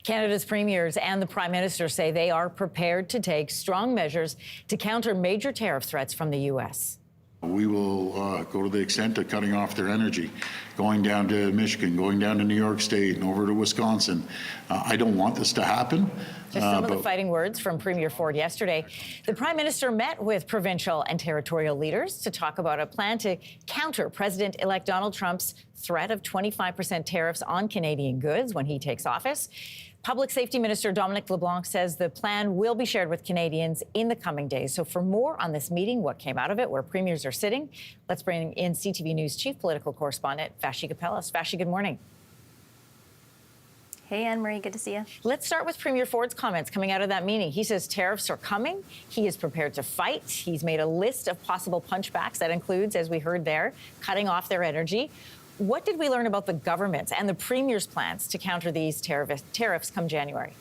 Canada's premiers and the Prime Minister say they are prepared to take strong measures to counter major tariff threats from the U.S. We will go to the extent of cutting off their energy, going down to Michigan, going down to New York State and over to Wisconsin. I don't want this to happen. Just some of the fighting words from Premier Ford yesterday. The Prime Minister met with provincial and territorial leaders to talk about a plan to counter President-elect Donald Trump's threat of 25% tariffs on Canadian goods when he takes office. Public Safety Minister Dominic LeBlanc says the plan will be shared with Canadians in the coming days. So for more on this meeting, what came out of it, where premiers are sitting, let's bring in CTV News Chief Political Correspondent Vashi Kapellas. Vashi, good morning. Hey, Anne-Marie, good to see you. Let's start with Premier Ford's comments coming out of that meeting. He says tariffs are coming. He is prepared to fight. He's made a list of possible punchbacks that includes, as we heard there, cutting off their energy. What did we learn about the government's and the Premier's plans to counter these tariffs come January?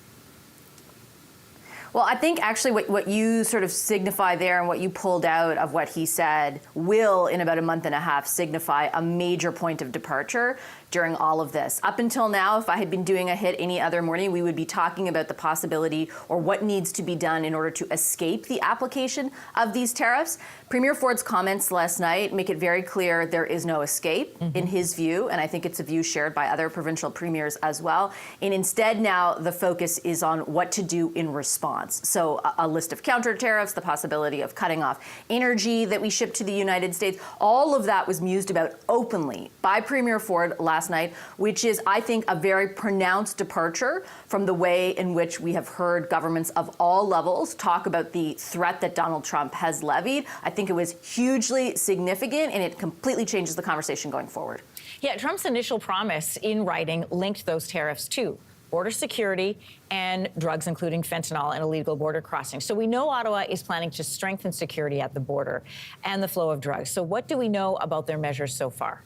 Well, I think actually what you sort of signify there and what you pulled out of what he said will, in about a month and a half, signify a major point of departure during all of this. Up until now, if I had been doing a hit any other morning, we would be talking about the possibility or what needs to be done in order to escape the application of these tariffs. Premier Ford's comments last night make it very clear there is no escape in his view, and I think it's a view shared by other provincial premiers as well. And instead now the focus is on what to do in response. So a list of counter tariffs, the possibility of cutting off energy that we ship to the United States, all of that was mused about openly by Premier Ford last night, which is, I think, a very pronounced departure from the way in which we have heard governments of all levels talk about the threat that Donald Trump has levied. I think it was hugely significant, and it completely changes the conversation going forward. Yeah, Trump's initial promise in writing linked those tariffs to border security and drugs, including fentanyl and illegal border crossing. So we know Ottawa is planning to strengthen security at the border and the flow of drugs. So what do we know about their measures so far?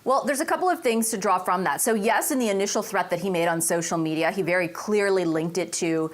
Well, there's a couple of things to draw from that. So yes, in the initial threat that he made on social media, he very clearly linked it to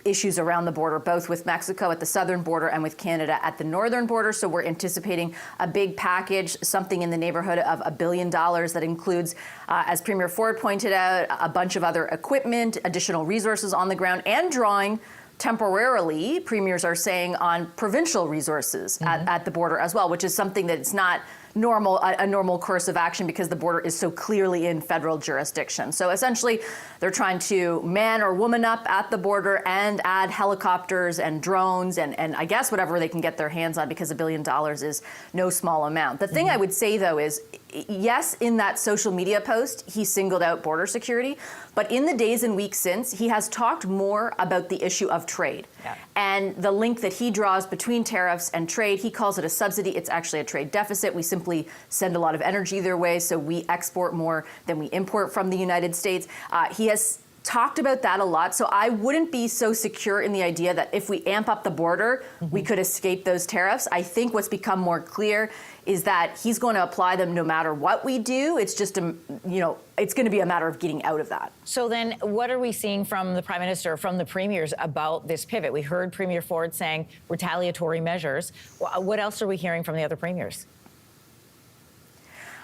issues around the border, both with Mexico at the southern border and with Canada at the northern border. So we're anticipating a big package, something in the neighborhood of $1 billion that includes, as Premier Ford pointed out, a bunch of other equipment, additional resources on the ground, and drawing temporarily, premiers are saying, on provincial resources at the border as well, which is something that it's not a normal course of action because the border is so clearly in federal jurisdiction. So essentially, they're trying to man or woman up at the border and add helicopters and drones and I guess whatever they can get their hands on, because $1 billion is no small amount. The thing I would say, though, is yes, in that social media post, he singled out border security, but in the days and weeks since, he has talked more about the issue of trade. Yeah. And the link that he draws between tariffs and trade, he calls it a subsidy. It's actually a trade deficit. We simply send a lot of energy their way, so we export more than we import from the United States. He has talked about that a lot, so I wouldn't be so secure in the idea that if we amp up the border, we could escape those tariffs. I think what's become more clear is that he's going to apply them no matter what we do. It's just, it's going to be a matter of getting out of that. So then what are we seeing from the Prime Minister, from the premiers about this pivot? We heard Premier Ford saying retaliatory measures. What else are we hearing from the other premiers?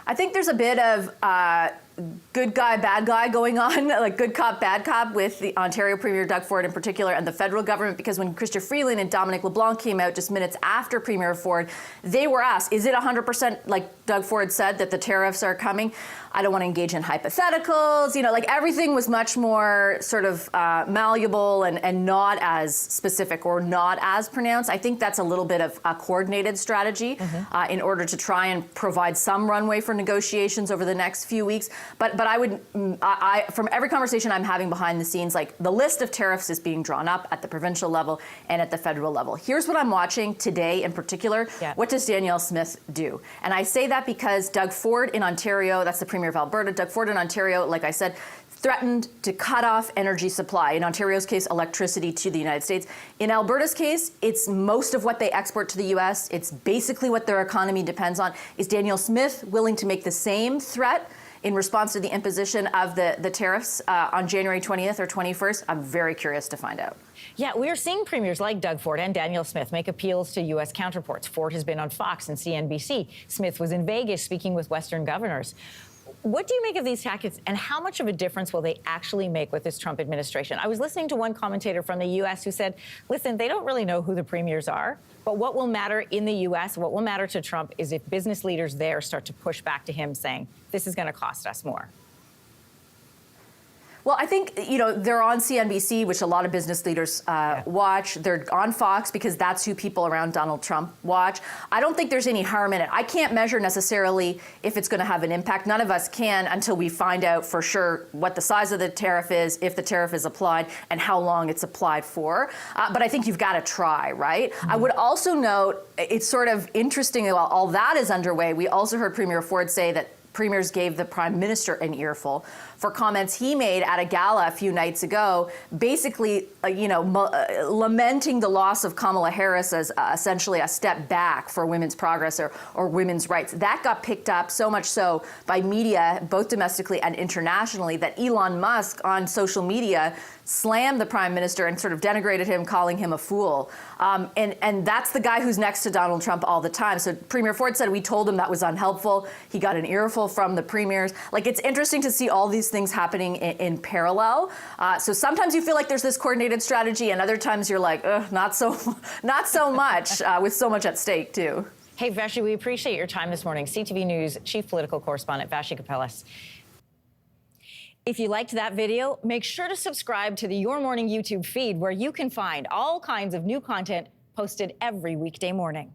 I think there's a bit of good guy, bad guy going on, like good cop, bad cop with the Ontario Premier Doug Ford in particular and the federal government, because when Chrystia Freeland and Dominic LeBlanc came out just minutes after Premier Ford, they were asked, is it 100% like Doug Ford said that the tariffs are coming? I don't want to engage in hypotheticals, everything was much more sort of malleable and not as specific or not as pronounced. I think that's a little bit of a coordinated strategy in order to try and provide some runway for negotiations over the next few weeks. But I would, from every conversation I'm having behind the scenes, the list of tariffs is being drawn up at the provincial level and at the federal level. Here's what I'm watching today in particular. Yeah. What does Danielle Smith do? And I say that because Doug Ford in Ontario, that's the Premier of Alberta, Doug Ford in Ontario, like I said, threatened to cut off energy supply. In Ontario's case, electricity to the United States. In Alberta's case, it's most of what they export to the U.S. It's basically what their economy depends on. Is Danielle Smith willing to make the same threat in response to the imposition of the tariffs on January 20th or 21st? I'm very curious to find out. Yeah, we are seeing premiers like Doug Ford and Danielle Smith make appeals to U.S. counterparts. Ford has been on Fox and CNBC. Smith was in Vegas speaking with Western governors. What do you make of these tactics, and how much of a difference will they actually make with this Trump administration? I was listening to one commentator from the U.S. who said, listen, they don't really know who the premiers are, but what will matter in the U.S., what will matter to Trump is if business leaders there start to push back to him saying, this is going to cost us more. Well, I think, they're on CNBC, which a lot of business leaders watch. They're on Fox because that's who people around Donald Trump watch. I don't think there's any harm in it. I can't measure necessarily if it's going to have an impact. None of us can until we find out for sure what the size of the tariff is, if the tariff is applied, and how long it's applied for. But I think you've got to try, right? I would also note it's sort of interesting while all that is underway, we also heard Premier Ford say that premiers gave the prime minister an earful for comments he made at a gala a few nights ago, basically, lamenting the loss of Kamala Harris as essentially a step back for women's progress or women's rights. That got picked up so much so by media, both domestically and internationally, that Elon Musk on social media slammed the prime minister and sort of denigrated him, calling him a fool. And that's the guy who's next to Donald Trump all the time. So Premier Ford said we told him that was unhelpful. He got an earful from the premiers. It's interesting to see all these things happening in parallel. So sometimes you feel like there's this coordinated strategy, and other times you're like, not so much, with so much at stake too. Hey, Vashi, we appreciate your time this morning. CTV News Chief Political Correspondent Vashi Kapelas. If you liked that video, make sure to subscribe to the Your Morning YouTube feed, where you can find all kinds of new content posted every weekday morning.